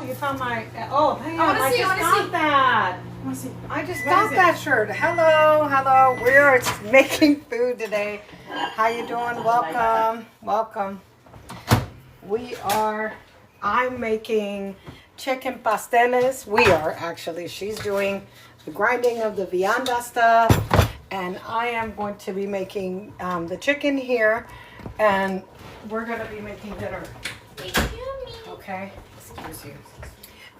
You found my, oh, hey, I just got that. I just got that shirt. Hello, hello. We're making food today. How you doing? Welcome, welcome. I'm making chicken pasteles. Actually. She's doing the grinding of the vianda stuff. And I am going to be making the chicken here. And we're going to be making dinner. Thank you. Okay, excuse you.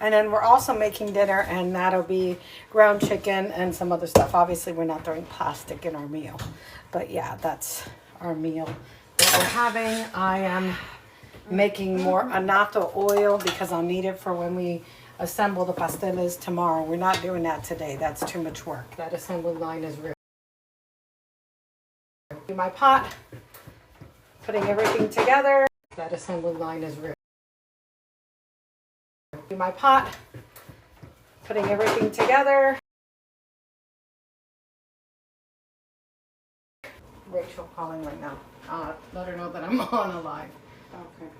And then we're also making dinner, and that'll be ground chicken and some other stuff. Obviously, we're not throwing plastic in our meal. But yeah, that's our meal that we're having. I am making more annatto oil because I'll need it for when we assemble the pasteles tomorrow. We're not doing that today. That's too much work. That assembly line is real. My pot, putting everything together. That assembly line is real. My pot, putting everything together. Rachel calling right now. Let her know that I'm on a live. Okay.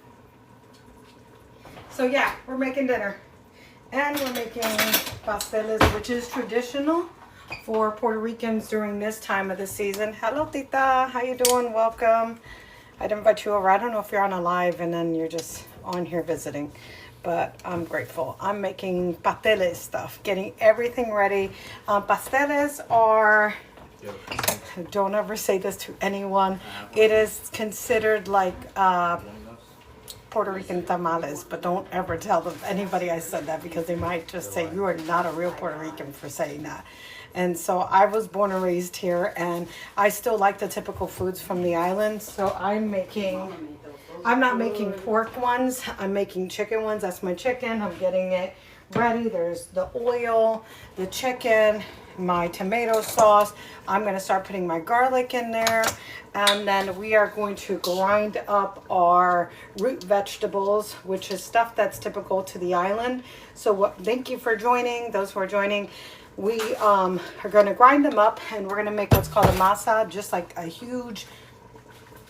So yeah, we're making dinner. And we're making pasteles, which is traditional for Puerto Ricans during this time of the season. Hello, Tita. How you doing? Welcome. I'd invite you over. I don't know if you're on a live and then you're just on here visiting. But I'm grateful. I'm making pasteles stuff, getting everything ready. Pasteles are, don't ever say this to anyone. It is considered like Puerto Rican tamales, but don't ever tell them anybody I said that because they might just say you are not a real Puerto Rican for saying that. And so I was born and raised here, and I still like the typical foods from the island. So I'm not making pork ones. I'm making chicken ones. That's my chicken. I'm getting it ready. There's the oil, the chicken, my tomato sauce. I'm going to start putting my garlic in there. And then we are going to grind up our root vegetables, which is stuff that's typical to the island. So thank you for joining. Those who are joining. We are going to grind them up, and we're going to make what's called a masa, just like a huge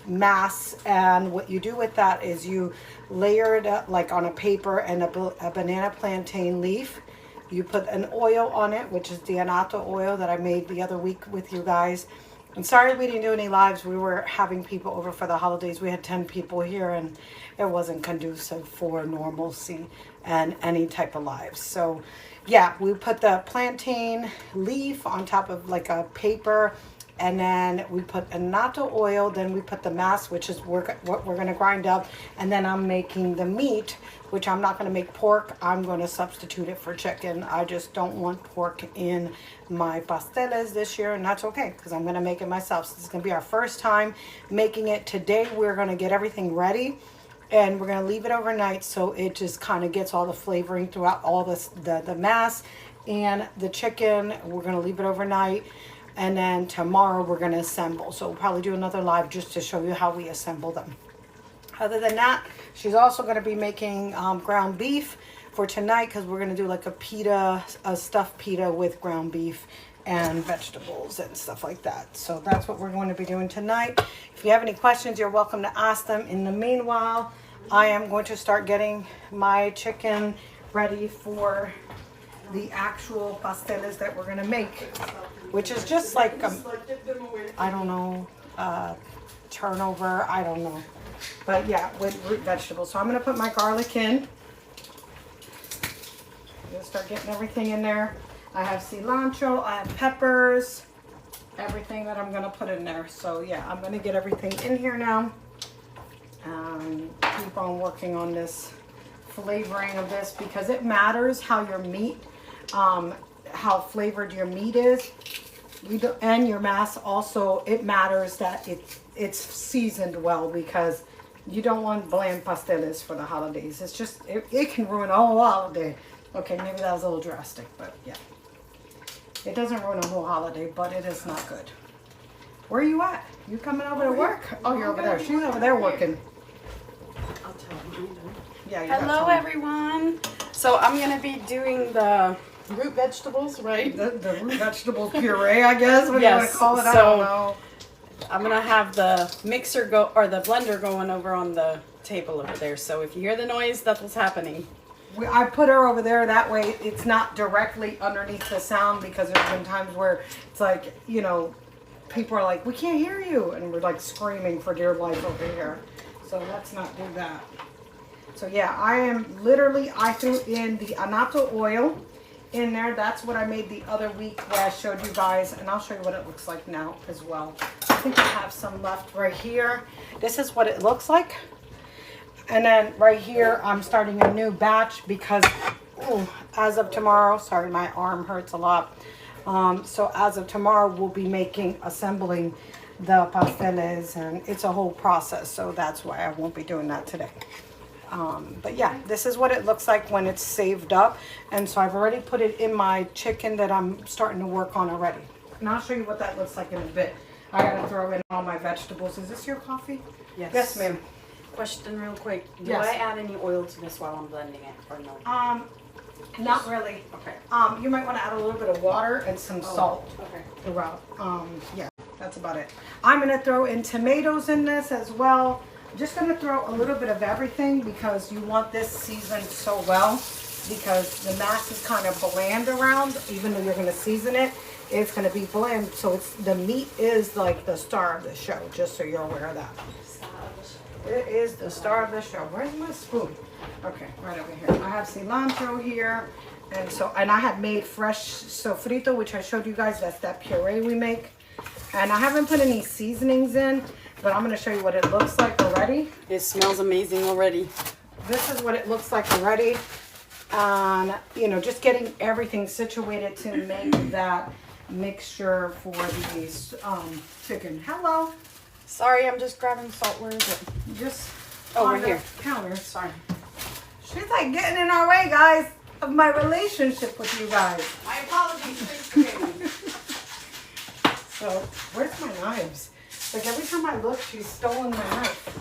mass. And what you do with that is you layer it up like on a paper and a banana plantain leaf. You put an oil on it, which is the annatto oil that I made the other week with you guys. I'm sorry we didn't do any lives. We were having people over for the holidays. We had 10 people here, and it wasn't conducive for normalcy and any type of lives. So yeah, we put the plantain leaf on top of like a paper, and then we put annatto oil. Then we put the mass, which is what we're going to grind up. And then I'm making the meat, which I'm not going to make pork. I'm going to substitute it for chicken. I just don't want pork in my pasteles this year, and that's okay because I'm going to make it myself. So this is going to be our first time making it. Today we're going to get everything ready, and we're going to leave it overnight so it just kind of gets all the flavoring throughout all the mass and the chicken. We're going to leave it overnight. And then tomorrow we're going to assemble. So we'll probably do another live just to show you how we assemble them. Other than that, she's also going to be making ground beef for tonight because we're going to do like a stuffed pita with ground beef and vegetables and stuff like that. So that's what we're going to be doing tonight. If you have any questions, you're welcome to ask them. In the meanwhile, I am going to start getting my chicken ready for the actual pasteles that we're going to make, which is just like, I don't know, turnover, I don't know. But yeah, with root vegetables. So I'm going to put my garlic in. I'm going to start getting everything in there. I have cilantro, I have peppers, everything that I'm going to put in there. So yeah, I'm going to get everything in here now. Keep on working on this flavoring of this because it matters how your meat, how flavored your meat is. And your mass also, it matters that it's seasoned well because you don't want bland pasteles for the holidays. It's just, it can ruin a whole holiday. Okay, maybe that was a little drastic, but yeah. It doesn't ruin a whole holiday, but it is not good. Where are you at? You coming over to work? Oh, you're over there. She's over there working. I'll tell them. Yeah. Hello, everyone. So I'm going to be doing the root vegetables, right? The root vegetable puree, I guess. What do you want to call it? I don't know. I'm going to have the mixer the blender going over on the table over there. So if you hear the noise, that's what's happening. I put her over there. That way it's not directly underneath the sound, because there's been times where it's like, you know, people are like, we can't hear you. And we're like screaming for dear life over here. So let's not do that. So yeah, I threw in the annatto oil in there. That's what I made the other week where I showed you guys. And I'll show you what it looks like now as well. I think I have some left right here. This is what it looks like. And then right here, I'm starting a new batch because as of tomorrow, sorry, my arm hurts a lot. So as of tomorrow, we'll be assembling the pasteles, and it's a whole process. So that's why I won't be doing that today. But yeah, this is what it looks like when it's saved up. And so I've already put it in my chicken that I'm starting to work on already. And I'll show you what that looks like in a bit. I gotta throw in all my vegetables. Is this your coffee? Yes. Yes, ma'am. Question real quick. Do Yes. I add any oil to this while I'm blending it or no? Not really. Okay. You might want to add a little bit of water and some salt Okay. throughout. Yeah, that's about it. I'm gonna throw in tomatoes in this as well. I'm just gonna throw a little bit of everything because you want this seasoned so well, because the mass is kind of bland around. Even though you're gonna season it, it's gonna be bland. So the meat is like the star of the show. Just so you're aware of that. It is the star of the show. Where's my spoon? Okay, right over here. I have cilantro here. And I have made fresh sofrito, which I showed you guys. That's that puree we make. And I haven't put any seasonings in, but I'm going to show you what it looks like already. It smells amazing already. This is what it looks like already. And, you know, just getting everything situated to make that mixture for the chicken. Hello. Sorry, I'm just grabbing salt. Where is it? Just over on the here. counter. Sorry. She's like getting in our way, guys, of my relationship with you guys. My apologies. Please forgive me. So, where's my knives? Like every time I look, she's stolen my knife.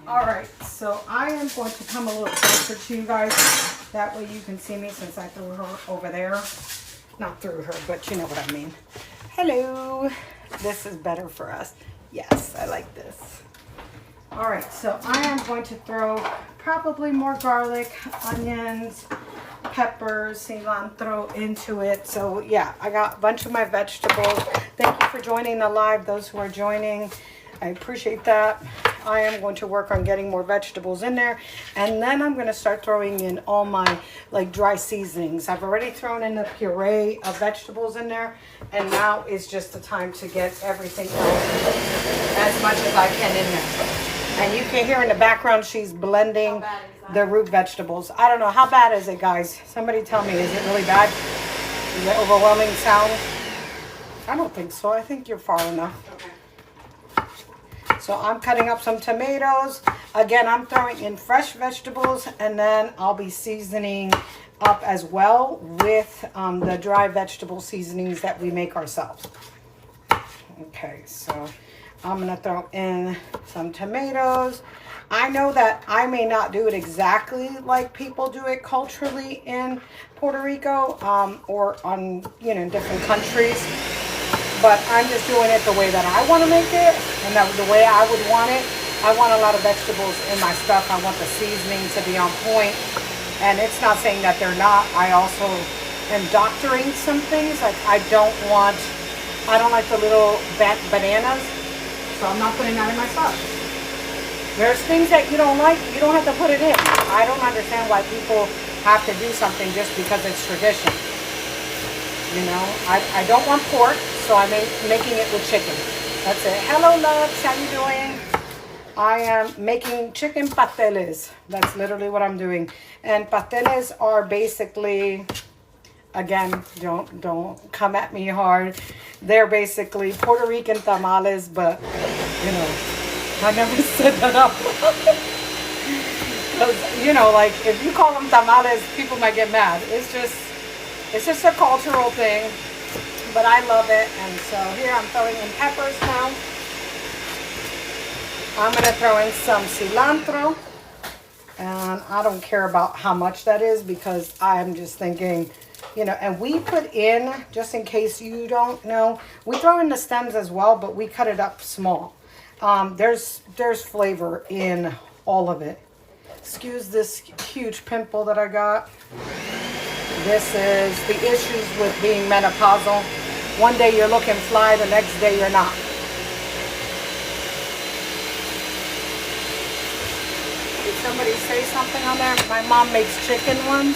All right, so I am going to come a little closer to you guys. That way you can see me, since I threw her over there. Not through her, but you know what I mean. Hello. This is better for us. Yes, I like this. All right, so I am going to throw probably more garlic, onions, peppers, cilantro into it. So yeah, I got a bunch of my vegetables. Thank you for joining the live, those who are joining. I appreciate that. I am going to work on getting more vegetables in there, and then I'm going to start throwing in all my like dry seasonings. I've already thrown in the puree of vegetables in there, and now is just the time to get everything else as much as I can in there. And you can hear in the background she's blending the root vegetables. I don't know, how bad is it, guys? Somebody tell me, is it really bad? Is it overwhelming sound? I don't think so. I think you're far enough. Okay. So I'm cutting up some tomatoes. Again, I'm throwing in fresh vegetables, and then I'll be seasoning up as well with the dry vegetable seasonings that we make ourselves. Okay, so I'm going to throw in some tomatoes. I know that I may not do it exactly like people do it culturally in Puerto Rico or on, you know, in different countries. But I'm just doing it the way that I want to make it, and the way I would want it. I want a lot of vegetables in my stuff. I want the seasoning to be on point. And it's not saying that they're not. I also am doctoring some things. Like I don't like the little bananas, so I'm not putting that in my stuff. There's things that you don't like, you don't have to put it in. I don't understand why people have to do something just because it's tradition. You know, I don't want pork, so I'm making it with chicken. That's it. Hello, loves. How you doing? I am making chicken pasteles. That's literally what I'm doing. And pasteles are basically, again, don't come at me hard. They're basically Puerto Rican tamales, but, you know, I never set that up. Because, you know, like, if you call them tamales, people might get mad. It's just a cultural thing, but I love it. And so here I'm throwing in peppers now. I'm going to throw in some cilantro. And I don't care about how much that is, because I'm just thinking, you know, and we put in, just in case you don't know, we throw in the stems as well, but we cut it up small. There's flavor in all of it. Excuse this huge pimple that I got. This is the issues with being menopausal. One day you're looking fly, the next day you're not. Did somebody say something on there? My mom makes chicken ones.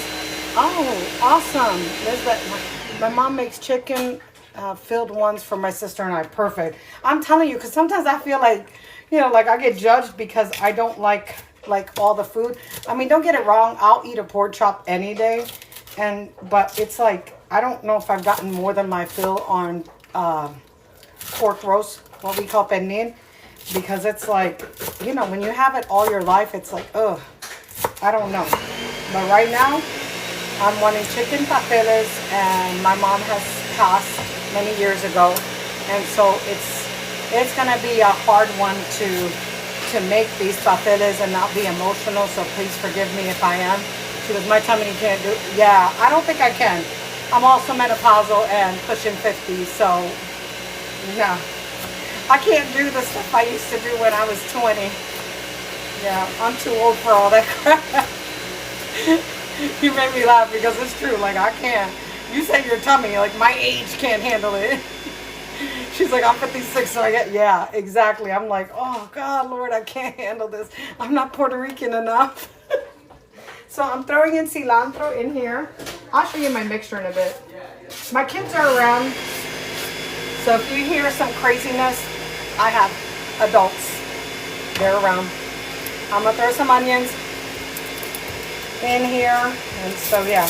Oh, awesome. Elizabeth, my mom makes chicken filled ones for my sister and I. Perfect. I'm telling you, because sometimes I feel like, you know, like I get judged because I don't like all the food. I mean, don't get it wrong. I'll eat a pork chop any day. But it's like, I don't know if I've gotten more than my fill on pork roast, what we call pernil. Because it's like, you know, when you have it all your life, it's like, ugh, I don't know. But right now, I'm wanting chicken pasteles, and my mom has passed many years ago. And so it's going to be a hard one to make these pasteles and not be emotional. So please forgive me if I am. She goes, my tummy can't do, yeah, I don't think I can. I'm also menopausal and pushing 50, so, yeah. I can't do the stuff I used to do when I was 20. Yeah, I'm too old for all that crap. You made me laugh because it's true. Like, I can't. You say your tummy, like, my age can't handle it. She's like, I'm 56, so I get, yeah, exactly. I'm like, oh, God, Lord, I can't handle this. I'm not Puerto Rican enough. So I'm throwing in cilantro in here. I'll show you my mixture in a bit. My kids are around. So if you hear some craziness, I have adults. They're around. I'm going to throw some onions in here. And so, yeah,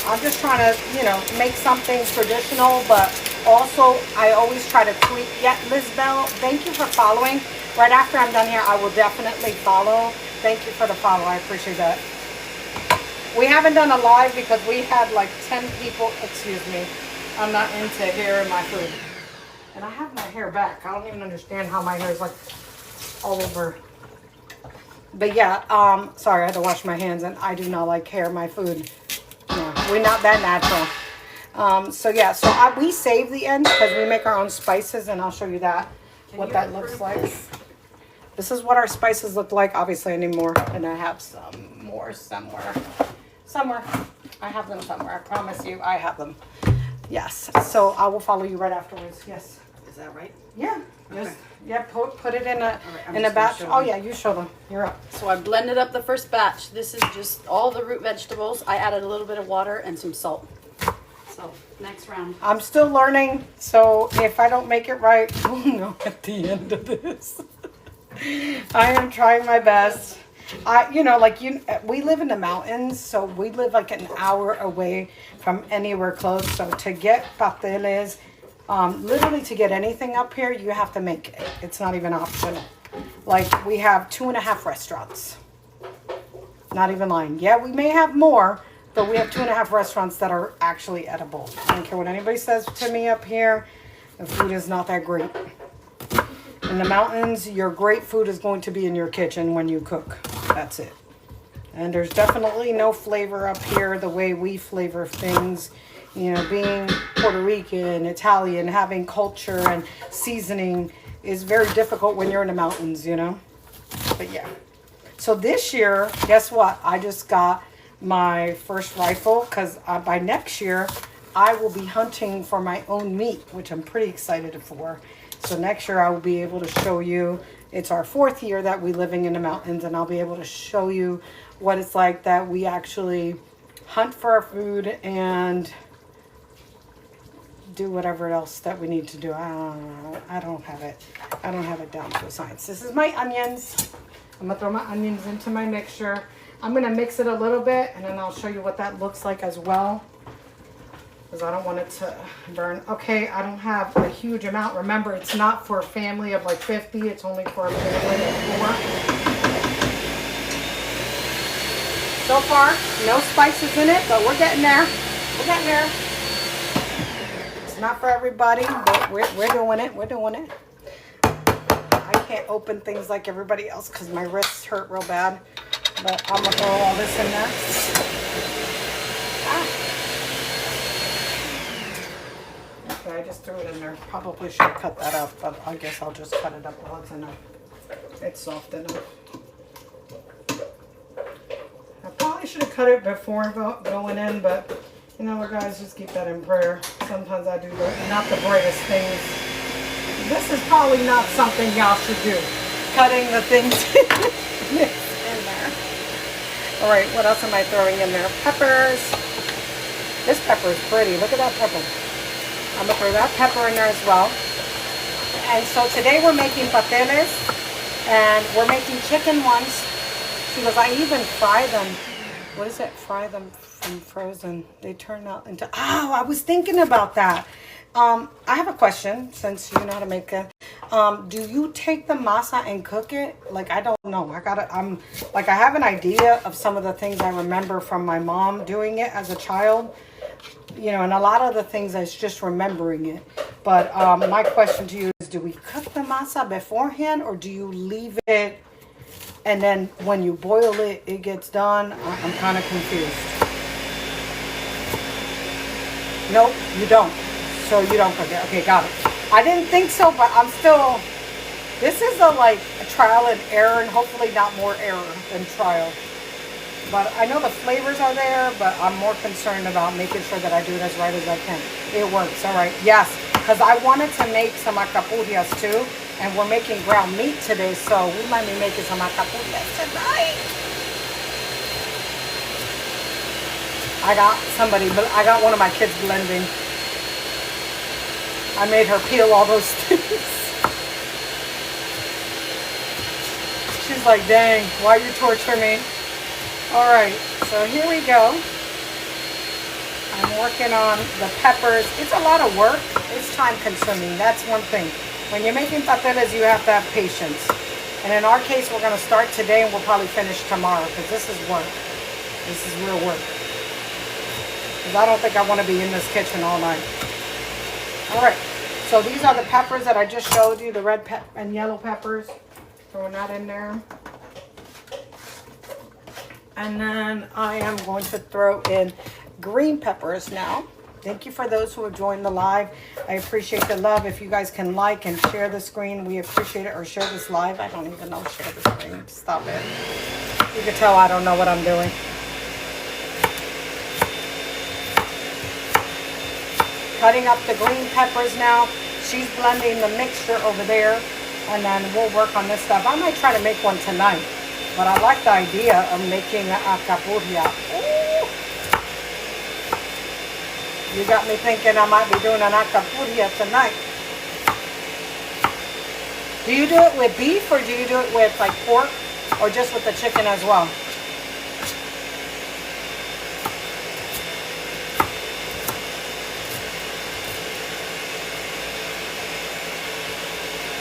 I'm just trying to, you know, make something traditional, but also I always try to tweak. Yeah, Lizbel, thank you for following. Right after I'm done here, I will definitely follow. Thank you for the follow. I appreciate that. We haven't done a live because we had like 10 people. Excuse me. I'm not into hair in my food. And I have my hair back. I don't even understand how my hair is like all over. But yeah, sorry, I had to wash my hands, and I do not like hair in my food. No, we're not that natural. So yeah, so we save the ends because we make our own spices, and I'll show you that, what that looks like. This is what our spices look like. Obviously, I need more, and I have some more somewhere. I have them somewhere. I promise you, I have them. Yes. So I will follow you right afterwards. Yes. Is that right? Yeah. Okay. Just, yeah. Put it in a Right, in a batch. Oh yeah, you show them. You're up. So I blended up the first batch. This is just all the root vegetables. I added a little bit of water and some salt. So next round. I'm still learning, so if I don't make it right, we'll know at the end of this. I am trying my best. We live in the mountains, so we live like an hour away from anywhere close. So to get pasteles, literally to get anything up here, you have to make it. It's not even optional. Like, we have 2.5 restaurants. Not even lying. Yeah, we may have more, but we have 2.5 restaurants that are actually edible. I don't care what anybody says to me up here. The food is not that great. In the mountains, your great food is going to be in your kitchen when you cook. That's it. And there's definitely no flavor up here the way we flavor things. You know, being Puerto Rican, Italian, having culture and seasoning is very difficult when you're in the mountains, you know. But yeah. So this year, guess what? I just got my first rifle because by next year, I will be hunting for my own meat, which I'm pretty excited for. So next year I will be able to show you, it's our 4th year that we're living in the mountains, and I'll be able to show you what it's like that we actually hunt for our food and do whatever else that we need to do. I don't have it down to a science. This is my onions. I'm gonna throw my onions into my mixture. I'm gonna mix it a little bit, and then I'll show you what that looks like as well, because I don't want it to burn. Okay, I don't have a huge amount. Remember, it's not for a family of like 50. It's only for a family of 4. So far, no spices in it, but we're getting there. We're getting there. It's not for everybody, but we're doing it. We're doing it. I can't open things like everybody else because my wrists hurt real bad. But I'm going to throw all this in there. Okay, I just threw it in there. Probably should cut that up, but I guess I'll just cut it up while it's in there. It's soft enough. should have cut it before going in, but you know what, guys, just keep that in prayer. Sometimes I do not the brightest things. This is probably not something y'all should do. Cutting the things in there. All right, what else am I throwing in there? Peppers. This pepper is pretty. Look at that pepper. I'm gonna throw that pepper in there as well. And so today we're making pasteles, and we're making chicken ones. Because I even fry them. What is it? Fry them from frozen. They turn out into. Oh, I was thinking about that. I have a question, since you know how to make it. Do you take the masa and cook it? Like, I don't know. I have an idea of some of the things I remember from my mom doing it as a child. You know, and a lot of the things is just remembering it. But my question to you is, do we cook the masa beforehand, or do you leave it and then when you boil it, it gets done? I'm kind of confused. Nope, you don't. So you don't cook it. Okay, got it. I didn't think so, but I'm still, this is a trial and error, and hopefully not more error than trial. But I know the flavors are there, but I'm more concerned about making sure that I do it as right as I can. It works, all right. Yes, because I wanted to make some acapullas too, and we're making ground meat today, so we might be making some acapullas tonight. I got one of my kids blending. I made her peel all those things. She's like, dang, why you torture me? All right, so here we go. I'm working on the peppers. It's a lot of work. It's time consuming. That's one thing. When you're making pasteles, you have to have patience. And in our case, we're going to start today and we'll probably finish tomorrow, because this is work. This is real work. Because I don't think I want to be in this kitchen all night. All right, so these are the peppers that I just showed you, the red and yellow peppers. Throwing that in there. And then I am going to throw in green peppers now. Thank you for those who have joined the live. I appreciate the love. If you guys can like and share the screen, we appreciate it. Or share this live. I don't even know. Share the screen. Stop it. You can tell I don't know what I'm doing. Cutting up the green peppers now. She's blending the mixture over there. And then we'll work on this stuff. I might try to make one tonight. But I like the idea of making a acapulco. You got me thinking I might be doing an acapulco tonight. Do you do it with beef, or do you do it with like pork, or just with the chicken as well?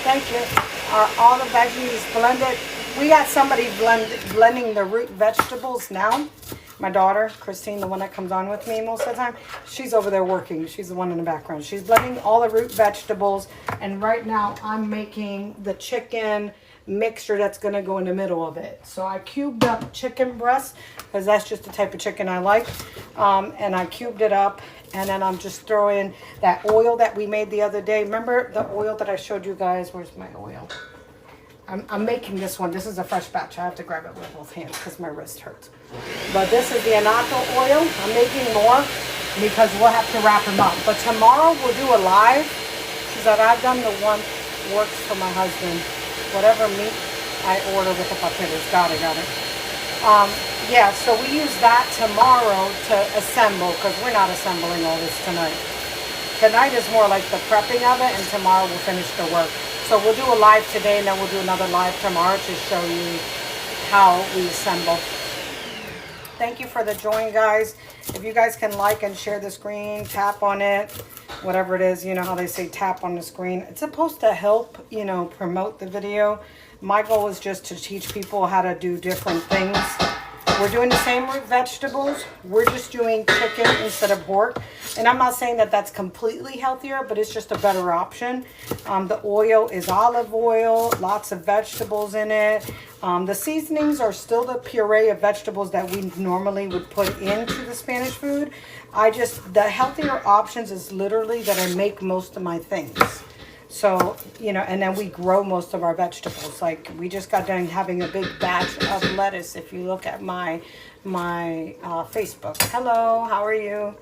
Thank you. Are all the veggies blended? We got somebody blending the root vegetables now. My daughter, Christine, the one that comes on with me most of the time, she's over there working. She's the one in the background. She's blending all the root vegetables. And right now I'm making the chicken mixture that's going to go in the middle of it. So I cubed up chicken breast, because that's just the type of chicken I like. And I cubed it up. And then I'm just throwing that oil that we made the other day. Remember the oil that I showed you guys? Where's my oil? I'm making this one. This is a fresh batch. I have to grab it with both hands because my wrist hurts. But this is the annatto oil. I'm making more because we'll have to wrap them up. But tomorrow we'll do a live. She said, I've done the one works for my husband. Whatever meat I order with the pasteles. Got it. Yeah, so we use that tomorrow to assemble, because we're not assembling all this tonight. Tonight is more like the prepping of it, and tomorrow we'll finish the work. So we'll do a live today, and then we'll do another live tomorrow to show you how we assemble. Thank you for the join, guys. If you guys can like and share the screen, tap on it, whatever it is, you know how they say tap on the screen. It's supposed to help, you know, promote the video. My goal is just to teach people how to do different things. We're doing the same root vegetables. We're just doing chicken instead of pork. And I'm not saying that that's completely healthier, but it's just a better option. The oil is olive oil, lots of vegetables in it. The seasonings are still the puree of vegetables that we normally would put into the Spanish food. The healthier options is literally that I make most of my things. So, you know, and then we grow most of our vegetables. Like we just got done having a big batch of lettuce. If you look at my Facebook. Hello, how are you?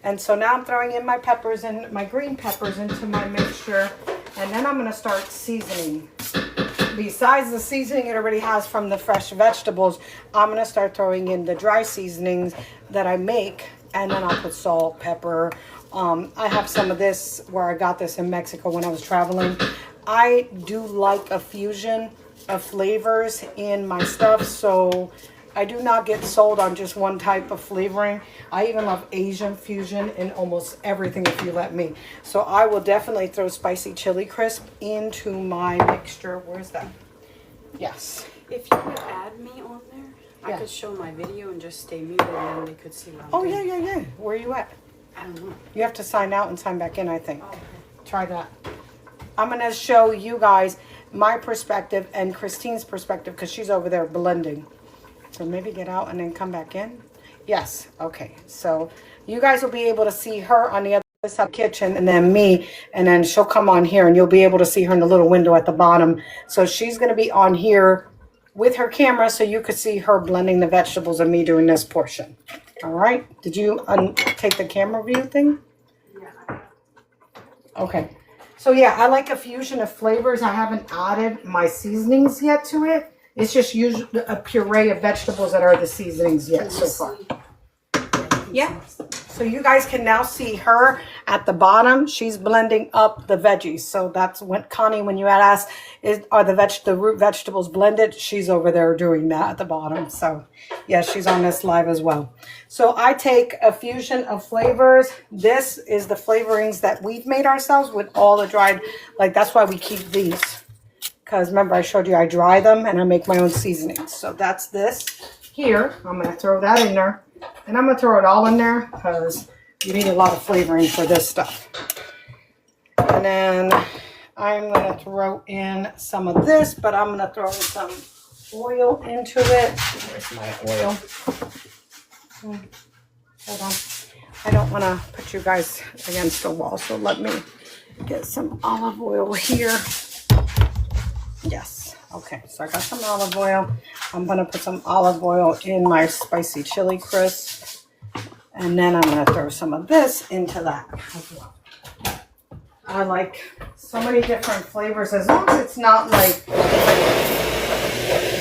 And so now I'm throwing in my peppers and my green peppers into my mixture. And then I'm going to start seasoning. Besides the seasoning it already has from the fresh vegetables, I'm going to start throwing in the dry seasonings that I make. And then I'll put salt, pepper. I have some of this where I got this in Mexico when I was traveling. I do like a fusion of flavors in my stuff. So I do not get sold on just one type of flavoring. I even love Asian fusion in almost everything if you let me. So I will definitely throw spicy chili crisp into my mixture. Where's that? Yes. If you would add me on there, Yeah. I could show my video and just stay muted and then they could see what I'm Oh, doing. yeah. Where are you at? I don't know. You have to sign out and sign back in, I think. Okay. Try that. I'm going to show you guys my perspective and Christine's perspective because she's over there blending. So maybe get out and then come back in. Yes. Okay. So you guys will be able to see her on the other side of the kitchen and then me. And then she'll come on here and you'll be able to see her in the little window at the bottom. So she's going to be on here with her camera so you could see her blending the vegetables and me doing this portion. All right. Did you take the camera view thing? Yeah. Okay. So yeah, I like a fusion of flavors. I haven't added my seasonings yet to it. It's just usually a puree of vegetables that are the seasonings yet so far. Yeah. So you guys can now see her at the bottom. She's blending up the veggies. So that's when Connie, when you had asked, are the root vegetables blended? She's over there doing that at the bottom. So yeah, she's on this live as well. So I take a fusion of flavors. This is the flavorings that we've made ourselves with all the dried, like that's why we keep these. Because remember I showed you I dry them and I make my own seasonings. So that's this here. I'm going to throw that in there. And I'm going to throw it all in there because you need a lot of flavoring for this stuff. And then I'm going to throw in some of this, but I'm going to throw some oil into it. Where's my oil? Hold on. I don't want to put you guys against the wall, so let me get some olive oil here. Yes. Okay, so I got some olive oil. I'm going to put some olive oil in my spicy chili crisp. And then I'm going to throw some of this into that as well. I like so many different flavors. As long as it's not like,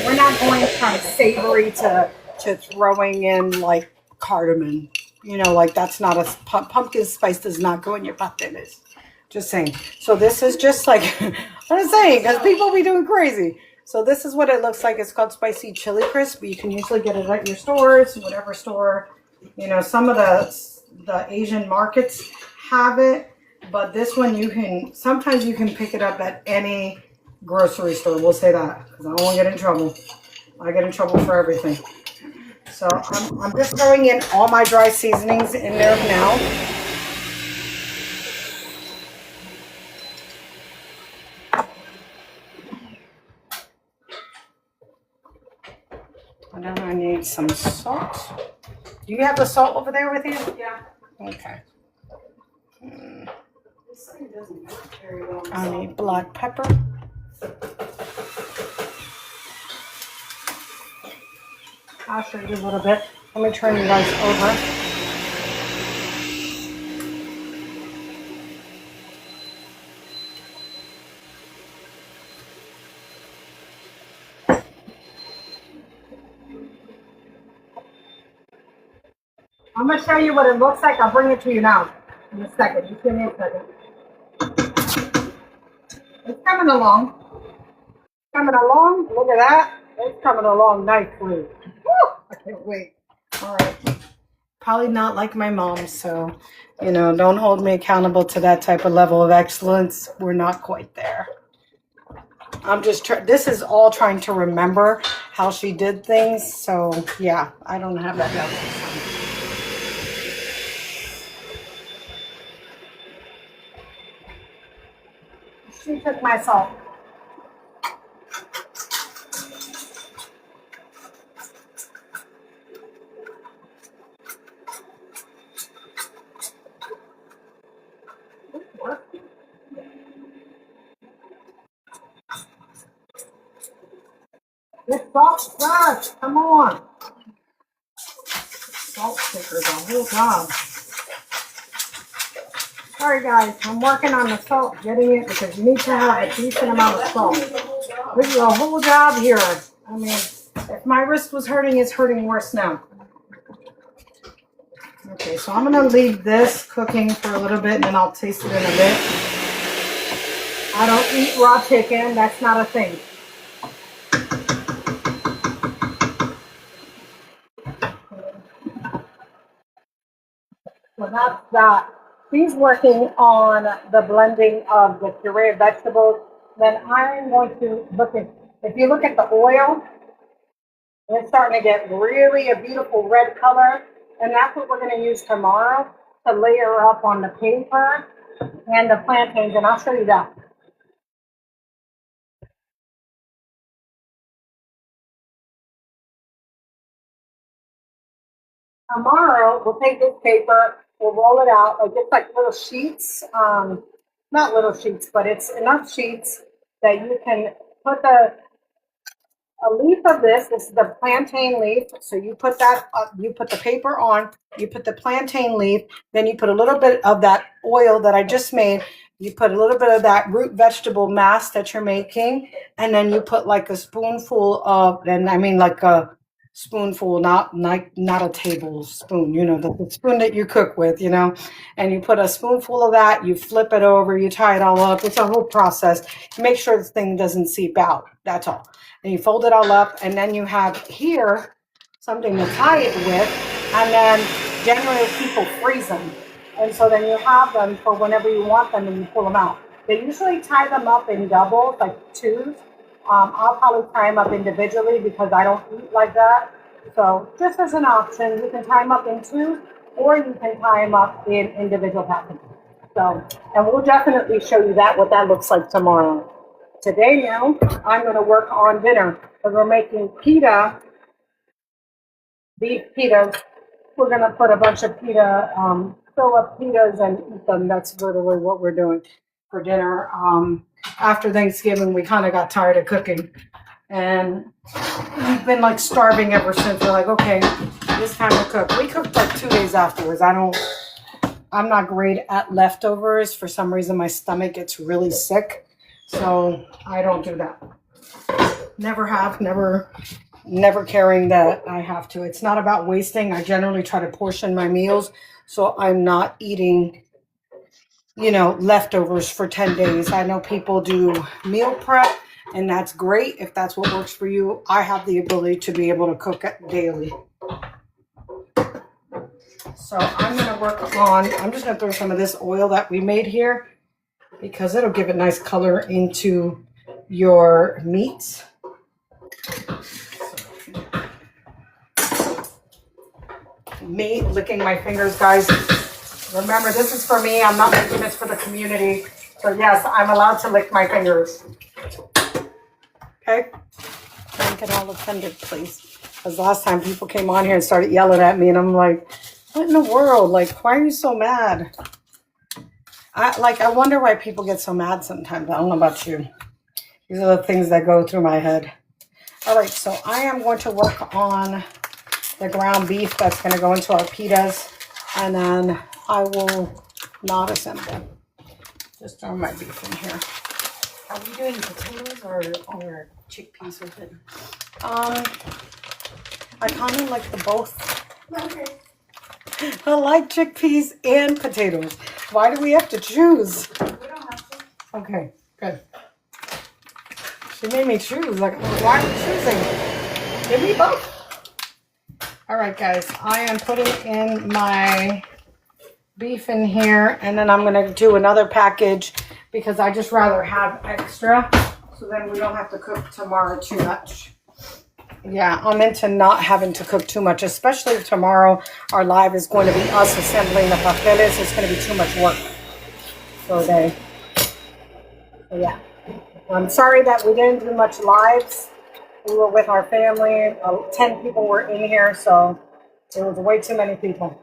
we're not going from savory to throwing in like cardamom. You know, like that's not a, pumpkin spice does not go in your pasteles. Just saying. So this is just like, I'm saying, because people be doing crazy. So this is what it looks like. It's called spicy chili crisp. You can usually get it at your stores, whatever store. You know, some of the Asian markets have it. But this one sometimes you can pick it up at any grocery store. We'll say that, because I don't want to get in trouble. I get in trouble for everything. So I'm just throwing in all my dry seasonings in there now. And then I need some salt. Do you have the salt over there with you? Yeah. Okay. This thing doesn't work very well. I need black pepper. I'll show you a little bit. Let me turn you guys over. I'm going to show you what it looks like. I'll bring it to you now in a second. Just give me a second. It's coming along. Coming along. Look at that. It's coming along nicely. Woo! I can't wait. All right. Probably not like my mom, so, you know, don't hold me accountable to that type of level of excellence. We're not quite there. I'm just this is all trying to remember how she did things. So, yeah, I don't have that level. She took my salt. Salt brush, come on. Salt stickers, a whole job. Sorry guys, I'm working on the salt, getting it because you need to have a decent amount of salt. This is a whole job here. I mean, if my wrist was hurting, it's hurting worse now. Okay, so I'm gonna leave this cooking for a little bit and then I'll taste it in a bit. I don't eat raw chicken, that's not a thing. So that's that. She's working on the blending of the puree of vegetables. Then I'm going to look at, if you look at the oil, it's starting to get really a beautiful red color. And that's what we're going to use tomorrow to layer up on the paper and the plantains. And I'll show you that. Tomorrow, we'll take this paper, we'll roll it out, like it's like little sheets, not little sheets, but it's enough sheets that you can put a leaf of this is the plantain leaf. So you put that, you put the paper on, you put the plantain leaf, then you put a little bit of that oil that I just made. You put a little bit of that root vegetable mass that you're making, and then you put like a spoonful of, and I mean like a spoonful, not a tablespoon, you know, the spoon that you cook with, you know, and you put a spoonful of that, you flip it over, you tie it all up. It's a whole process. Make sure this thing doesn't seep out. That's all. And you fold it all up, and then you have here something to tie it with, and then generally people freeze them. And so then you have them for whenever you want them and you pull them out. They usually tie them up in doubles, like twos. I'll probably tie them up individually because I don't eat like that. So just as an option, you can tie them up in twos or you can tie them up in individual packages. So, and we'll definitely show you that, what that looks like tomorrow. Today now, I'm going to work on dinner because we're making pita, beef pitas. We're going to put a bunch of pita, fill up pitas and eat them. That's literally what we're doing for dinner. After Thanksgiving, we kind of got tired of cooking. And we've been like starving ever since. We're like, okay, it's time to cook. We cooked like 2 days afterwards. I'm not great at leftovers. For some reason, my stomach gets really sick. So I don't do that. Never have, never caring that I have to. It's not about wasting. I generally try to portion my meals so I'm not eating, you know, leftovers for 10 days. I know people do meal prep and that's great if that's what works for you. I have the ability to be able to cook it daily. So I'm going to work on, I'm just going to throw some of this oil that we made here because it'll give a nice color into your meats. Me licking my fingers, guys. Remember, this is for me. I'm not making this for the community. So yes, I'm allowed to lick my fingers. Okay? Don't get all offended, please. Because last time people came on here and started yelling at me and I'm like, what in the world? Like, why are you so mad? I wonder why people get so mad sometimes. I don't know about you. These are the things that go through my head. All right, so I am going to work on the ground beef that's going to go into our pitas, and then I will not assemble. Just throw my beef in here. Are we doing potatoes or chickpeas with it? I kind of like the both. Okay. I like chickpeas and potatoes. Why do we have to choose? We don't have to. Okay, good. She made me choose. Like, why are we choosing? Give me both. All right, guys. I am putting in my beef in here, and then I'm going to do another package because I just rather have extra, so then we don't have to cook tomorrow too much. Yeah, I'm into not having to cook too much, especially if tomorrow our live is going to be us assembling the pasteles. It's going to be too much work for a day. So yeah, I'm sorry that we didn't do much lives. We were with our family. 10 people were in here, so it was way too many people.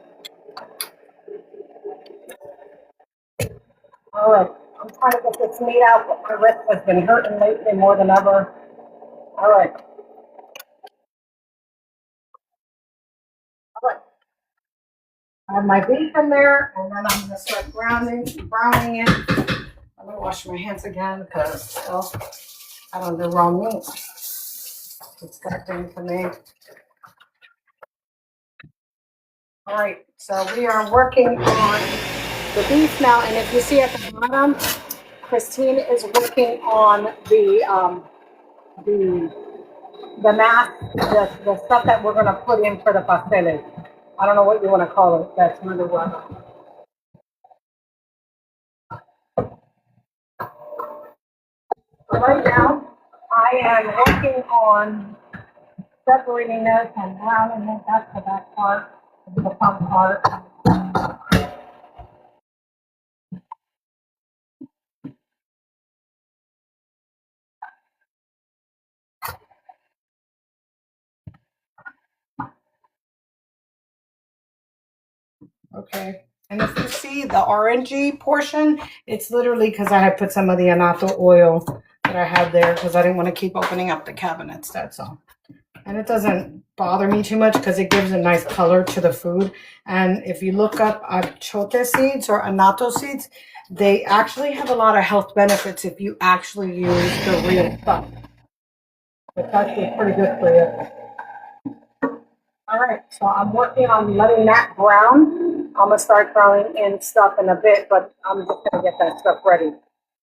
All right, I'm trying to get this meat out, but my wrist has been hurting lately more than ever. All right. But I have my beef in there, and then I'm going to start browning it. I'm going to wash my hands again because I don't do raw meat. It's that thing for me. All right, so we are working on the beef now, and if you see at the bottom, Christine is working on the mass, the stuff that we're gonna put in for the pasteles. I don't know what you want to call it. That's really well. So right now, I am working on separating this and browning it. That's the back part, the fun part. Okay. And if you see the orangey portion, it's literally because I had put some of the annatto oil that I had there because I didn't want to keep opening up the cabinets. That's all. And it doesn't bother me too much because it gives a nice color to the food. And if you look up achote seeds or annatto seeds, they actually have a lot of health benefits if you actually use the real stuff. It's actually pretty good for you. All right, so I'm working on letting that brown. I'm gonna start throwing in stuff in a bit, but I'm just gonna get that stuff ready.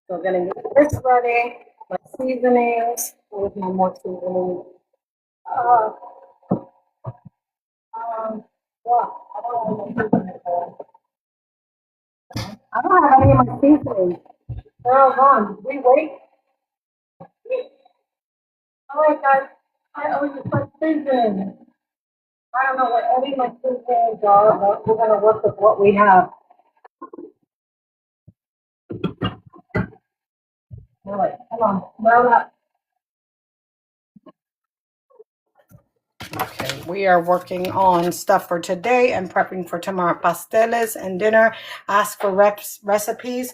So I'm gonna get this ready, my seasonings. Where's my more seasonings? Uh, well, I don't have any of my seasonings. They're all gone. We wait. All right, guys. I owe you some seasonings. I don't know what any of my seasonings are, but we're gonna work with what we have. All right, come on, roll up. Okay, we are working on stuff for today and prepping for tomorrow. Pasteles and dinner. Ask for recipes.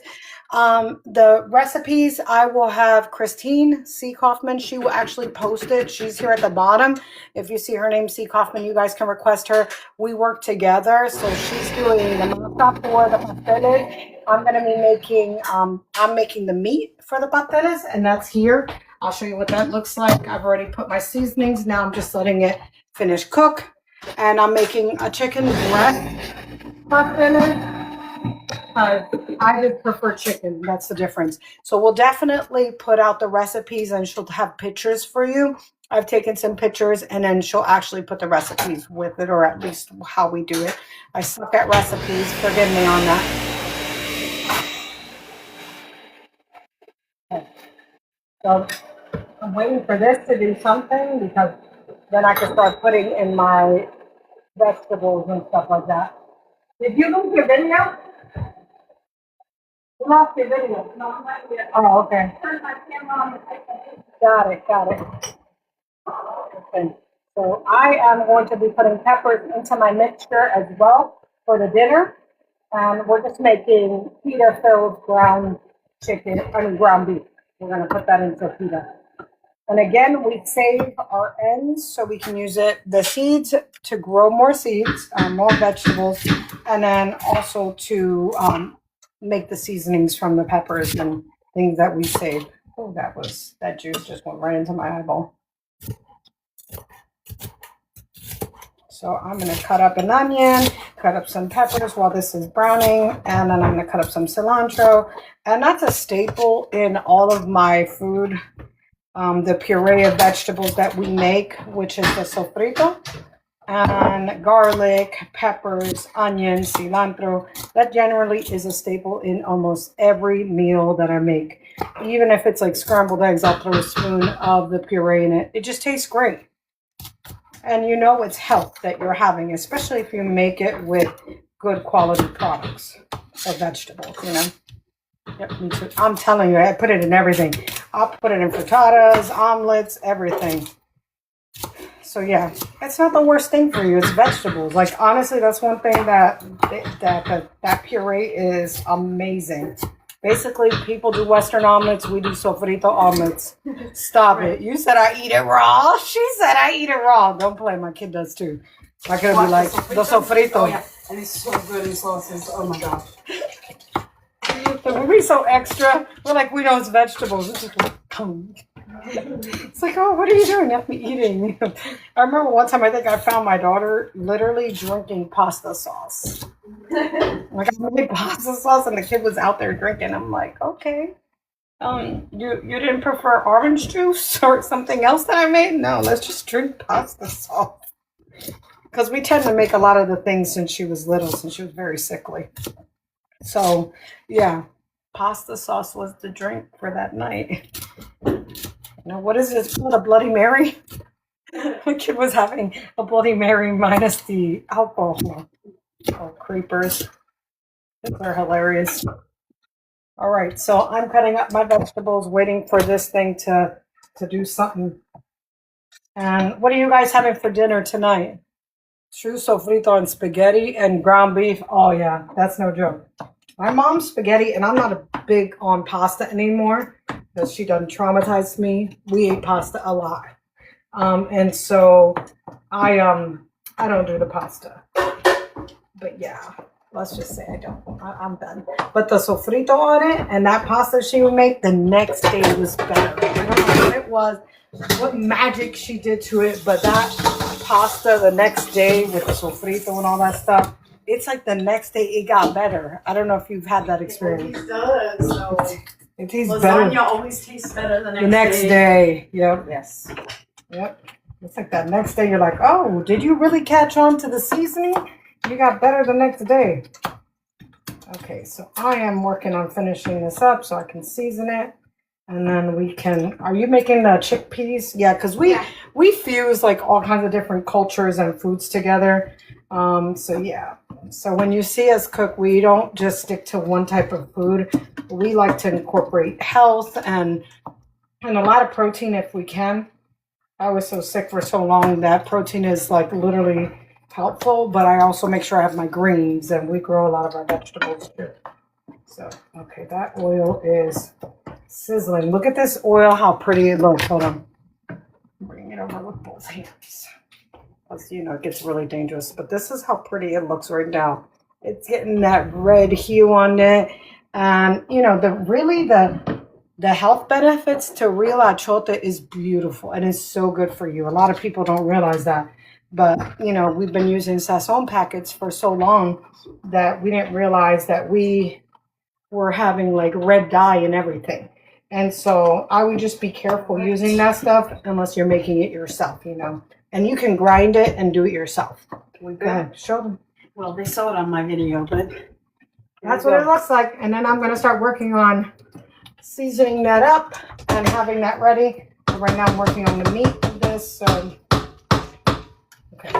The recipes I will have Christine C. Kaufman. She will actually post it. She's here at the bottom. If you see her name, C. Kaufman, you guys can request her. We work together. So she's doing the masa for the pasteles. I'm going to be making, I'm making the meat for the pasteles, and that's here. I'll show you what that looks like. I've already put my seasonings. Now I'm just letting it finish cook. And I'm making a chicken breast pastele. I just prefer chicken. That's the difference. So we'll definitely put out the recipes and she'll have pictures for you. I've taken some pictures and then she'll actually put the recipes with it, or at least how we do it. I suck at recipes. Forgive me on that. Okay. So I'm waiting for this to do something because then I can start putting in my vegetables and stuff like that. Did you lose your video? You lost your video. No, I'm not here. Oh, okay. Turn my camera on. Got it, got it. Okay. So I am going to be putting peppers into my mixture as well for the dinner. And we're just making pita-filled ground chicken, ground beef. We're going to put that into pita. And again, we save our ends so we can use the seeds to grow more seeds, more vegetables, and then also to make the seasonings from the peppers and things that we save. Oh, that juice just went right into my eyeball. So I'm going to cut up an onion, cut up some peppers while this is browning, and then I'm going to cut up some cilantro. And that's a staple in all of my food. The puree of vegetables that we make, which is the sofrito, and garlic, peppers, onions, cilantro. That generally is a staple in almost every meal that I make. Even if it's like scrambled eggs, I'll throw a spoon of the puree in it. It just tastes great. And you know it's health that you're having, especially if you make it with good quality products of vegetables, you know. Yep, me too. I'm telling you, I put it in everything. I'll put it in frittatas, omelets, everything. So yeah, it's not the worst thing for you. It's vegetables. Like honestly, that's one thing that puree is amazing. Basically, people do Western omelets. We do sofrito omelets. Stop it. You said I eat it raw. She said I eat it raw. Don't play. My kid does too. Like it'll be like the sofrito. Oh yeah, and it's so good in sauces. Oh my god. We'll be so extra. We're like, we know it's vegetables. It's just like, come. It's like, oh, what are you doing? Not me eating. I remember one time I think I found my daughter literally drinking pasta sauce. Like I made pasta sauce and the kid was out there drinking. I'm like, okay. You didn't prefer orange juice or something else that I made? No, let's just drink pasta sauce. Because we tend to make a lot of the things since she was little, since she was very sickly. So, yeah, pasta sauce was the drink for that night. Now, what is it? It's called a Bloody Mary? My kid was having a Bloody Mary minus the alcohol. Oh, creepers. They're hilarious. All right, so I'm cutting up my vegetables, waiting for this thing to do something. And what are you guys having for dinner tonight? True sofrito and spaghetti and ground beef. Oh, yeah, that's no joke. My mom's spaghetti, and I'm not a big on pasta anymore because she done traumatized me. We ate pasta a lot. And so I don't do the pasta. But yeah, let's just say I don't. I'm done. But the sofrito on it and that pasta she would make the next day was better. I don't know what it was, what magic she did to it, but that pasta the next day with the sofrito and all that stuff, it's like the next day it got better. I don't know if you've had that experience. It does. So it tastes lasagna better. always tastes better the The next day. Yep. Yes. Yep. It's like that next day you're like, oh, did you really catch on to the seasoning? You got better the next day. Okay, so I am working on finishing this up so I can season it. And then we can, are you making the chickpeas? Yeah, because we fuse like all kinds of different cultures and foods together. So yeah, so when you see us cook, we don't just stick to one type of food. We like to incorporate health and a lot of protein if we can. I was so sick for so long that protein is like literally helpful, but I also make sure I have my greens and we grow a lot of our vegetables too. So, okay, that oil is sizzling. Look at this oil, how pretty it looks. Hold on. Bring it over with both hands. As you know, it gets really dangerous, but this is how pretty it looks right now. It's getting that red hue on it. And, you know, the health benefits to real achiote is beautiful and it's so good for you. A lot of people don't realize that. But, you know, we've been using sazon packets for so long that we didn't realize that we were having like red dye and everything. And so I would just be careful using that stuff unless you're making it yourself, you know. And you can grind it and do it yourself. Go ahead, show them. Well, they saw it on my video, but that's what it looks like. And then I'm going to start working on seasoning that up and having that ready. So right now I'm working on the meat of this. Okay.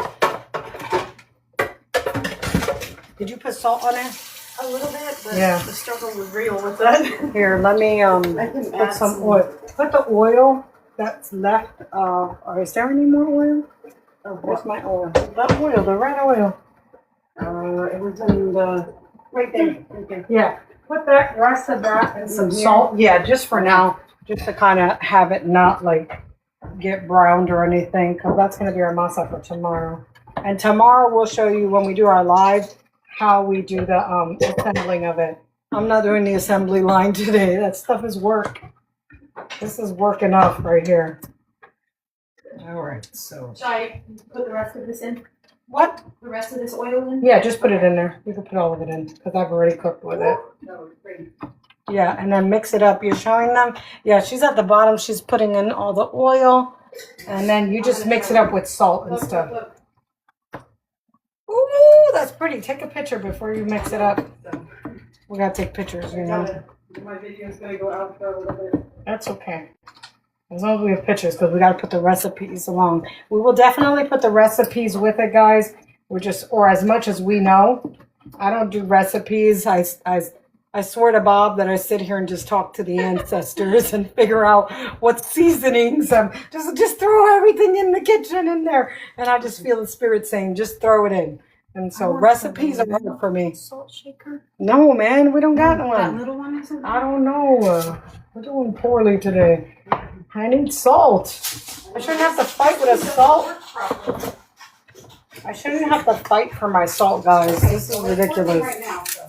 Did you put salt on it? a little bit, but Yeah. the struggle was real with that. Here, let me can put add some some. oil. Put the oil that's left. Or is there any more oil? Oh, Where's my oil? That oil, the red oil. it was in the right there. Right there. Yeah. Put that rest of that and some salt. Yeah, just for now, just to kind of have it not like get browned or anything, because that's going to be our masa for tomorrow. And tomorrow we'll show you when we do our live how we do the assembling of it. I'm not doing the assembly line today. That stuff is work. This is work enough right here. All right, so. Should I put the rest of this in? What? The rest of this oil in? Yeah, just put it in there. You can put all of it in because I've already cooked with it. No, great. Yeah, and then mix it up. You're showing them. Yeah, she's at the bottom. She's putting in all the oil. And then you just mix it up with salt and stuff. Look. Ooh, that's pretty. Take a picture before you mix it up. We gotta take pictures, you know. My video's gonna go out for a little bit. That's okay. As long as we have pictures, because we gotta put the recipes along. We will definitely put the recipes with it, guys. We're just, or as much as we know. I don't do recipes. I swear to Bob that I sit here and just talk to the ancestors and figure out what seasonings. Just throw everything in the kitchen in there. And I just feel the spirit saying, just throw it in. And so recipes are hard for me. Salt shaker? No, man, we don't got That one. little one or something? I don't know. We're doing poorly today. I need salt. I shouldn't have to fight with a salt. I shouldn't have to fight for my salt, guys. This is ridiculous. Right now, so.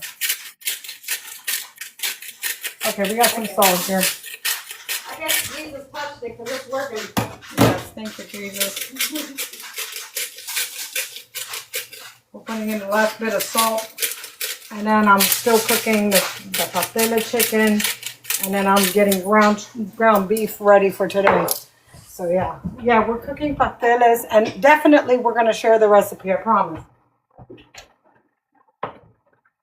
Okay, we got some salt here. I guess Jesus touched it because it's working. Yes, thank you, Jesus. We're putting in the last bit of salt. And then I'm still cooking the pasteles chicken. And then I'm getting ground beef ready for today. So yeah, we're cooking pasteles, and definitely we're gonna share the recipe, I promise.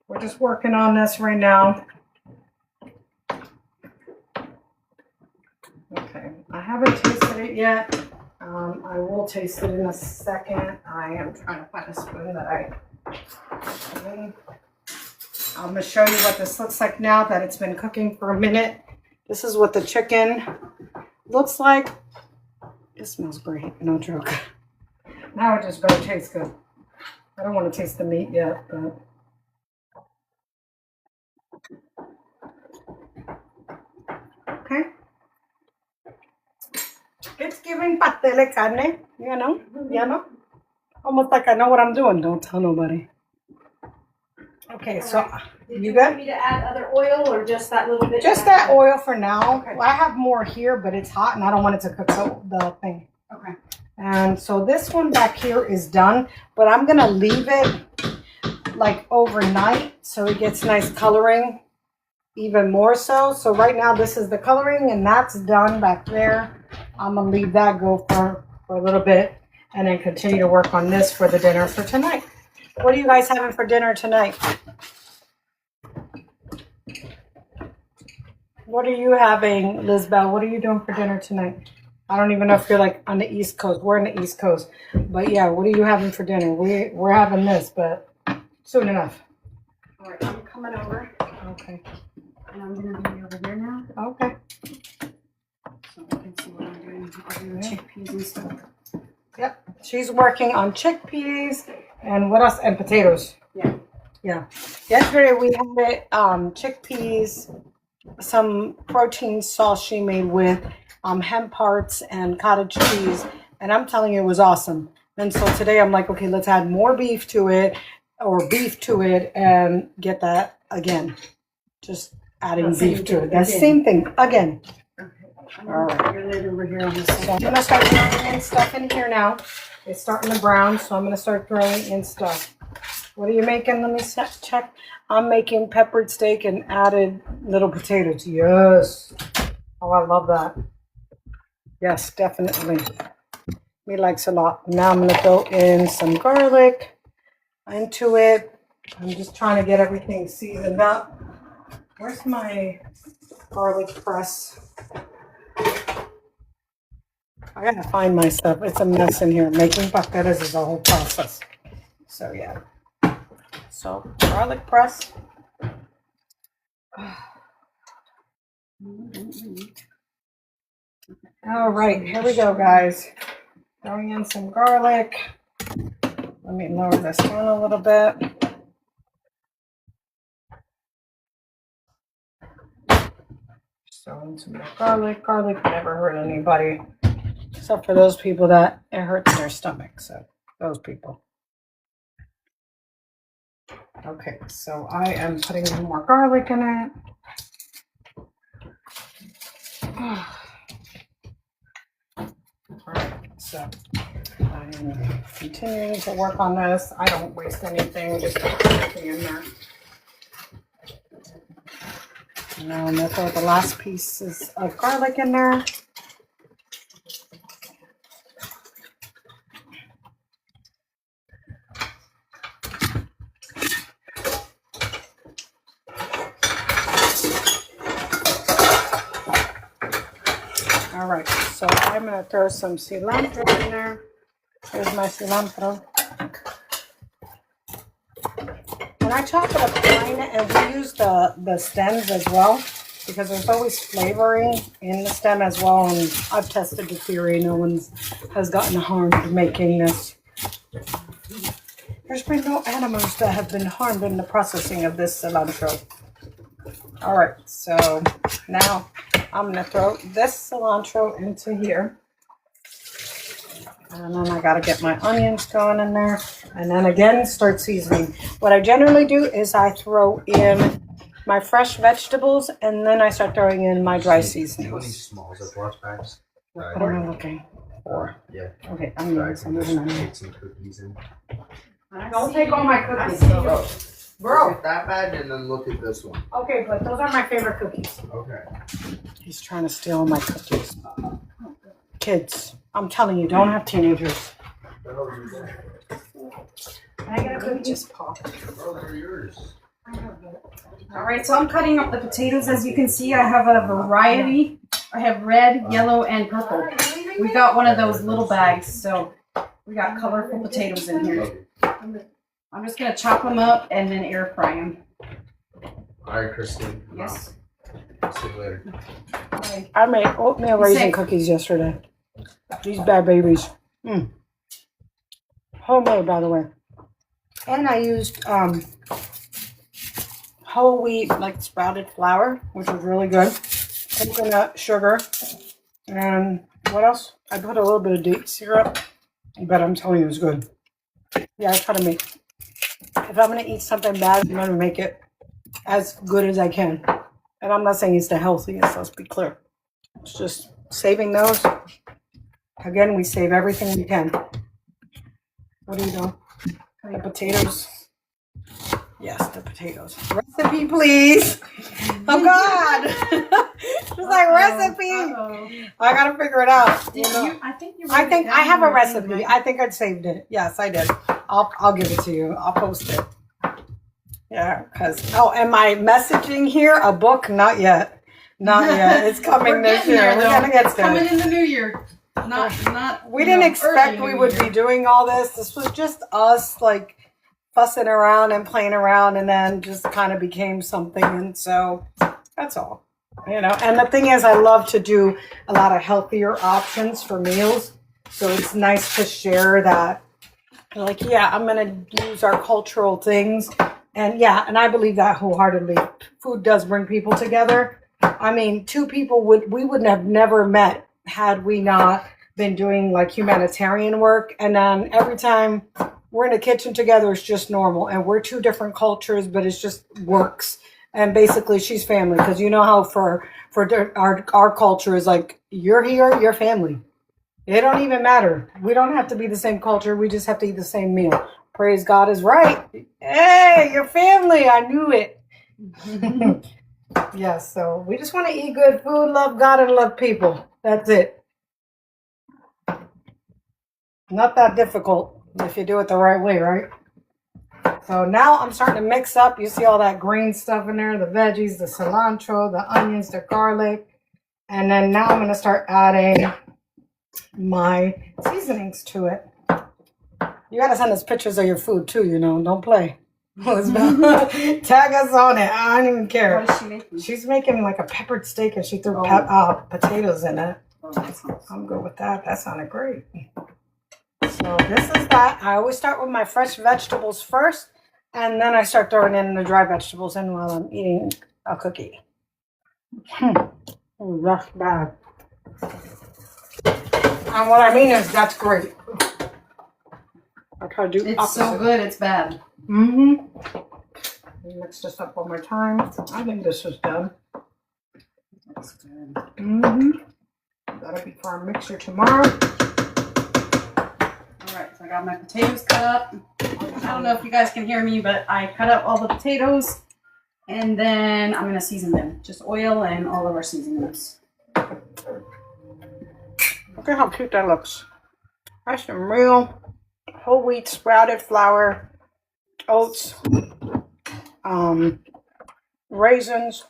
We're just working on this right now. Okay, I haven't tasted it yet. I will taste it in a second. I am trying to find a spoon that I'm gonna show you what this looks like now that it's been cooking for a minute. This is what the chicken looks like. It smells great, no joke. Now it just better taste good. I don't want to taste the meat yet, but. Okay. It's giving pastel carne, you know? Almost like I know what I'm doing. Don't tell nobody. Okay, so Did you you want good? me to add other oil or just that little bit? Just that oil for now. Okay. Well, I have more here, but it's hot and I don't want it to cook the thing. Okay. And so this one back here is done, but I'm gonna leave it like overnight so it gets nice coloring even more so. So right now this is the coloring and that's done back there. I'm gonna leave that go for a little bit and then continue to work on this for the dinner for tonight. What are you guys having for dinner tonight? What are you having, Lizbel? What are you doing for dinner tonight? I don't even know if you're like on the East Coast. We're in the East Coast. But yeah, what are you having for dinner? We're having this, but soon enough. All right, I'm coming over. Okay. And I'm going to be over here now. Okay. So you can see what I'm doing. I'll do chickpeas and stuff. Yep. She's working on chickpeas and what else? And potatoes. Yeah. Yeah. Yesterday we had chickpeas, some protein sauce she made with hemp hearts and cottage cheese. And I'm telling you, it was awesome. And so today I'm like, okay, let's add more beef to it and get that again. Just adding beef to it. That same thing again. Okay. I'm going to put your lid over here on this So side. I'm going to start throwing in stuff in here now. It's starting to brown, so I'm going to start throwing in stuff. What are you making? Let me check. I'm making peppered steak and added little potatoes. Yes. Oh, I love that. Yes, definitely. Me likes a lot. Now I'm going to throw in some garlic into it. I'm just trying to get everything seasoned up. Where's my garlic press? I gotta find my stuff. It's a mess in here. Making pasteles is a whole process. So yeah. So garlic press. All right, here we go, guys. Throwing in some garlic. Let me lower this down a little bit. Throwing some more garlic. Garlic never hurt anybody, except for those people that it hurts their stomach. So those people. Okay, so I am putting in more garlic in it. Alright, so I'm continuing to work on this. I don't waste anything, just put everything in there. Now I'm going to throw the last pieces of garlic in there. All right, so I'm going to throw some cilantro in there. Here's my cilantro. And I chop it up fine, and we use the stems as well because there's always flavoring in the stem as well. And I've tested the theory. No one has gotten harmed making this. There's been no animals that have been harmed in the processing of this cilantro. All right, so now I'm going to throw this cilantro into here. And then I gotta get my onions going in there. And then again, start seasoning. What I generally do is I throw in my fresh vegetables and then I start throwing in my dry seasonings. Small Ziploc bags. What am I looking for? Yeah. Okay, onions. I'm moving onions. Take some cookies in. Don't take all my cookies. Oh, Bro. look at that bag and then look at this one. Okay, but those are my favorite cookies. Okay. He's trying to steal my cookies. Kids, I'm telling you, don't have teenagers. What the hell are you doing? Can I get a cookie? Just pop. Oh, they're yours. All right, so I'm cutting up the potatoes. As you can see, I have a variety. I have red, yellow, and purple. We got one of those little bags, so we got colorful potatoes in here. I'm just gonna chop them up and then air fry them. All right, Christine. Yes. See you later. I made oatmeal raisin cookies yesterday. These bad babies. Homemade, by the way. And I used whole wheat, like sprouted flour, which was really good. Coconut sugar. And what else? I put a little bit of date syrup. But I'm telling you, it was good. Yeah, I try to make. If I'm going to eat something bad, I'm going to make it as good as I can. And I'm not saying it's the healthiest, let's be clear. It's just saving those. Again, we save everything we can. What are you doing? Cutting potatoes. Yes, the potatoes. Recipe, please. Oh, God. It's like recipe. I got to figure it out. You know? I think I have a recipe. I think I'd saved it. Yes, I did. I'll give it to you. I'll post it. Yeah, because am I messaging here a book? Not yet. Not yet. It's coming this year. We're gonna get there. Coming in the new year. Not. We didn't expect we would be doing all this. This was just us like fussing around and playing around, and then just kind of became something. And so that's all. You know. And the thing is, I love to do a lot of healthier options for meals. So it's nice to share that. Like, yeah, I'm gonna use our cultural things. And yeah, and I believe that wholeheartedly. Food does bring people together. I mean, two people we wouldn't have never met had we not been doing like humanitarian work. And then every time we're in the kitchen together, it's just normal. And we're two different cultures, but it's just works. And basically, she's family because you know how for our culture is like you're here, you're family. It don't even matter. We don't have to be the same culture. We just have to eat the same meal. Praise God is right. Hey, your family. I knew it. Yes, so we just want to eat good food, love God, and love people. That's it. Not that difficult if you do it the right way, right? So now I'm starting to mix up. You see all that green stuff in there, the veggies, the cilantro, the onions, the garlic. And then now I'm going to start adding my seasonings to it. You gotta send us pictures of your food too, you know. Don't play. Tag us on it. I don't even care. What is she making? She's making like a peppered steak and she threw potatoes in it. I'm good with that. That sounded great. So this is that. I always start with my fresh vegetables first, and then I start throwing in the dry vegetables in while I'm eating a cookie. Oh, that's bad. And what I mean is that's great. I try to do It's opposite. so good, it's bad. Mix this up one more time. I think this is done. That's good. That'll be for our mixer tomorrow. Alright, so I got my potatoes cut up. I don't know if you guys can hear me, but I cut up all the potatoes and then I'm going to season them. Just oil and all of our seasonings. Look at how cute that looks. That's some real whole wheat sprouted flour, oats, raisins.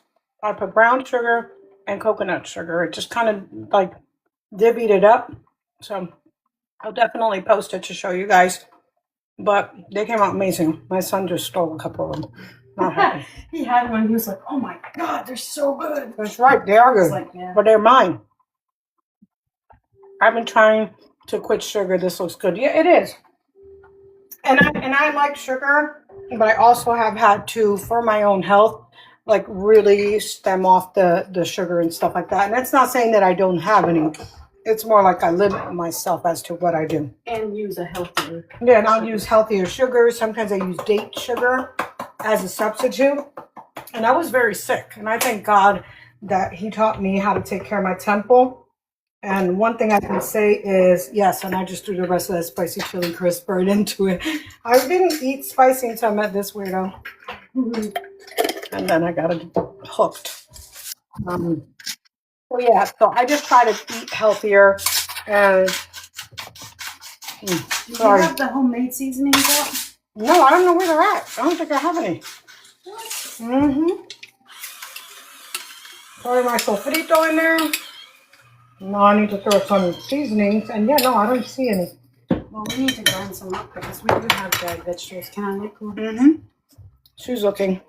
I put brown sugar and coconut sugar. It just kind of like divvied it up. So I'll definitely post it to show you guys. But they came out amazing. My son just stole a couple of them. Not happy. He had one. He was like, "Oh my God, they're so good." That's right. They are good. Like, yeah. But they're mine. I've been trying to quit sugar. This looks good. Yeah, it is. And I like sugar, but I also have had to, for my own health, like really stem off the sugar and stuff like that. And that's not saying that I don't have any. It's more like I limit myself as to what I do. And use a healthier. Yeah, and I'll use healthier sugars. Sometimes I use date sugar as a substitute. And I was very sick. And I thank God that he taught me how to take care of my temple. And one thing I can say is, yes, and I just threw the rest of that spicy chili crisp right into it. I didn't eat spicy until I met this weirdo. And then I got it hooked. So yeah, so I just try to eat healthier. And Do you sorry. have the homemade seasonings out? No, I don't know where they're at. I don't think I have any. Throw my sofrito in there. No, I need to throw some seasonings. And yeah, no, I don't see any. Well, we need to grind some up because we do have dried vegetables. Can I look? She's looking.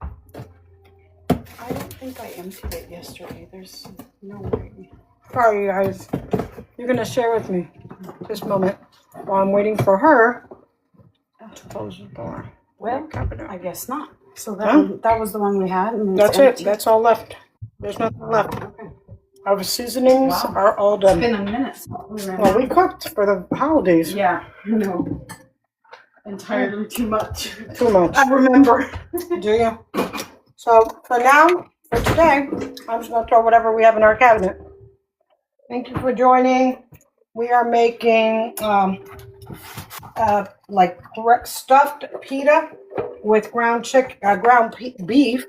I don't think I emptied it yesterday. There's no way. Sorry, guys. You're going to share with me this moment while I'm waiting for her to close the door. Well, Cabinet. I guess not. So that was the one we had. And That's it's it. empty. That's all left. There's nothing left. Okay. Our seasonings are all It's done. been a minute. We ran Well, out. we cooked for the holidays. Yeah, no. Entirely too much. Too much. I remember. Do you? So for now, for today, I'm just going to throw whatever we have in our cabinet. Thank you for joining. We are making like stuffed pita with ground beef.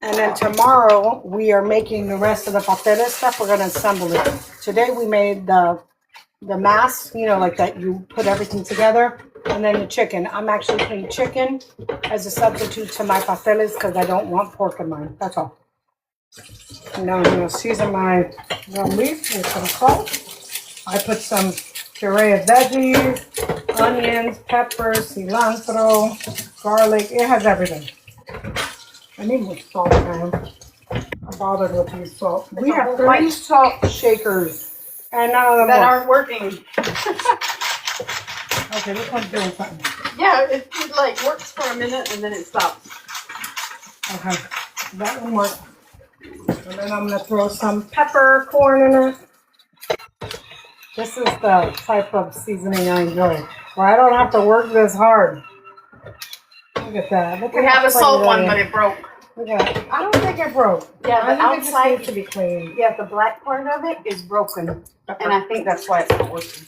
And then tomorrow we are making the rest of the pasteles stuff. We're going to assemble it. Today we made the mass, you know, like that you put everything together. And then the chicken. I'm actually putting chicken as a substitute to my pasteles because I don't want pork in mine. That's all. Now I'm going to season my ground beef with some salt. I put some puree of veggies, onions, peppers, cilantro, garlic. It has everything. I need more salt, man. I'm bothered with these salt. We have 3 salt shakers, and none of them That work. aren't working. Okay, this one's doing something. Yeah, it like works for a minute and then it stops. Okay, that one works. And then I'm gonna throw some peppercorn in it. This is the type of seasoning I enjoy, where I don't have to work this hard. Look at that. Look We at have how a salt clean one, that but is. it broke. Look at it. I don't think it broke. Yeah, I the think it just outside, needs to be clean. yeah, the black part of it is broken. And I think that's why it's not working.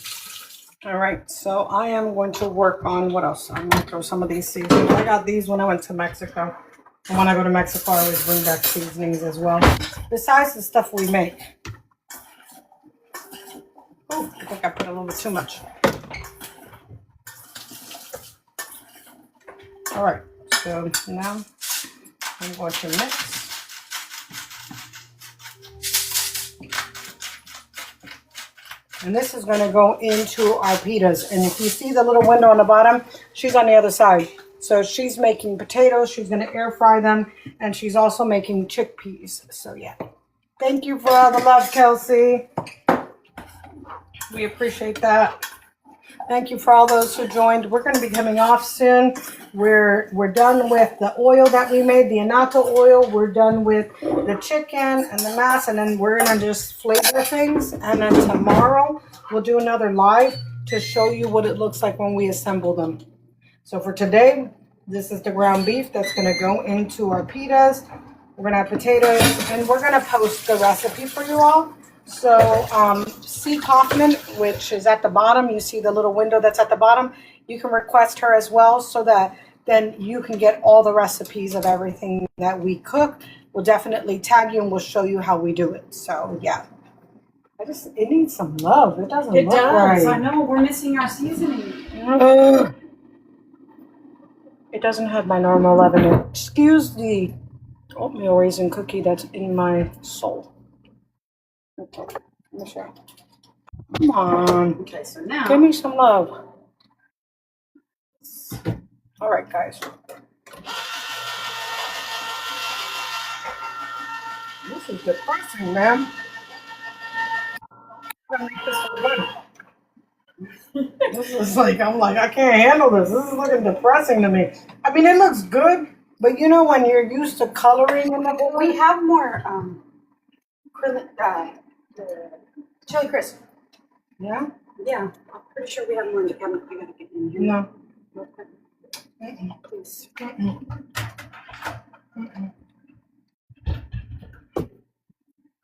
All right, so I am going to work on what else? I'm going to throw some of these seasonings. I got these when I went to Mexico. And when I go to Mexico, I always bring back seasonings as well. Besides the stuff we make. Oh, I think I put a little bit too much. All right, so now I'm going to mix. And this is going to go into our pitas. And if you see the little window on the bottom, she's on the other side. So she's making potatoes. She's going to air fry them. And she's also making chickpeas. So yeah. Thank you for all the love, Kelsey. We appreciate that. Thank you for all those who joined. We're going to be coming off soon. We're done with the oil that we made, the annatto oil. We're done with the chicken and the mass, and then we're going to just flavor things. And then tomorrow we'll do another live to show you what it looks like when we assemble them. So for today, this is the ground beef that's going to go into our pitas. We're going to have potatoes, and we're going to post the recipe for you all. So C. Kaufman, which is at the bottom, you see the little window that's at the bottom. You can request her as well so that then you can get all the recipes of everything that we cook. We'll definitely tag you and we'll show you how we do it. So yeah, it needs some love. It doesn't look right. I know, we're missing our seasoning. It doesn't have my normal leaven in it. Excuse the oatmeal raisin cookie that's in my soul. Okay, let me show. Come on. Okay, so now Give me some love. All right, guys. This is depressing, man. This is like, I'm like, I can't handle this. This is looking depressing to me. I mean, it looks good, but you know when you're used to coloring in the we have more acrylic Chili crisp. Yeah? Yeah, I'm pretty sure we have more in the cabinet. I gotta get in here. No. Real quick. Please.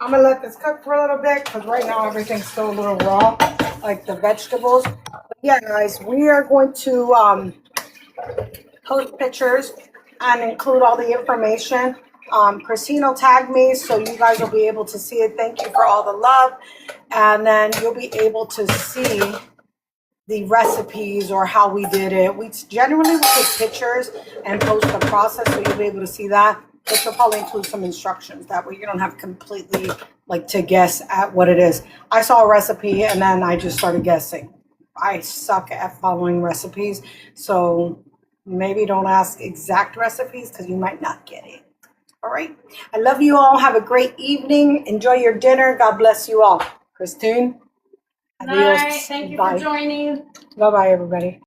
I'm gonna let this cook for a little bit because right now everything's still a little raw, like the vegetables. But yeah, guys, we are going to post pictures and include all the information. Christine will tag me so you guys will be able to see it. Thank you for all the love. And then you'll be able to see the recipes or how we did it. We generally will take pictures and post the process so you'll be able to see that. But you'll probably include some instructions. That way you don't have completely like to guess at what it is. I saw a recipe and then I just started guessing. I suck at following recipes. So maybe don't ask exact recipes because you might not get it. All right. I love you all. Have a great evening. Enjoy your dinner. God bless you all. Christine. Night. Thank you for joining. Bye-bye, everybody.